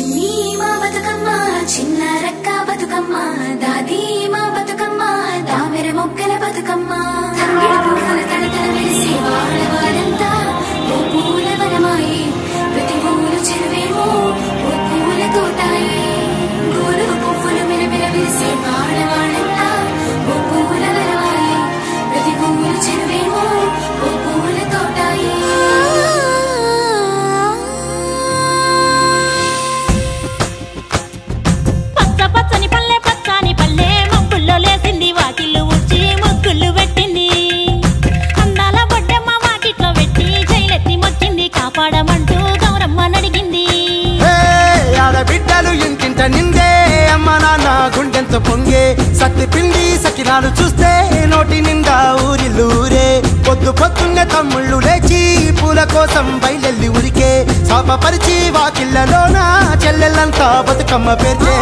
చిన్ని మా బతుకమ్మ చిన్న రక్క బతుకమ్మ దాది మా బతుకమ్మ దామెర మొక్కల బతుకమ్మ తంగిడి పువ్వుల తడతడ మెరిసే వాడవాడంతా ఓ పూల వనమాయే ప్రతి ఊరు చెరువేమో ఓ పూల తోటాయే గోరుగు పువ్వులు మెరమెర మెరిసే వాడవాడంతా ఓ పూల వనమాయే ప్రతి ఊరు చెరువేమో ఓ పూల తోటాయే పచ్చని పల్లె పచ్చని పల్లె మబ్బుల్లో లేసింది వాకిళ్ళు ఊడ్చి ముగ్గులు పెట్టింది అందాల బొడ్డమ్మ వాకిట్లో పెట్టి జైలెత్తి మొక్కింది కాపాడమంటూ గౌరమ్మ నడిగింది ఆడబిడ్డలు ఇంటింట నిందే అమ్మ నాన్న గుండెంతో పొంగే సత్తి పిండి సకినాలు చూస్తే నోటి నిండా ఊరిల్లూరే పొద్దు పొద్దున్నే తమ్ముళ్ళు లేచి పూల కోసం బయలెల్లి ఉరికే శాపపరిచి వాకిళ్ళలోన చెల్లెళ్ళంతా బతుకమ్మ పేర్చే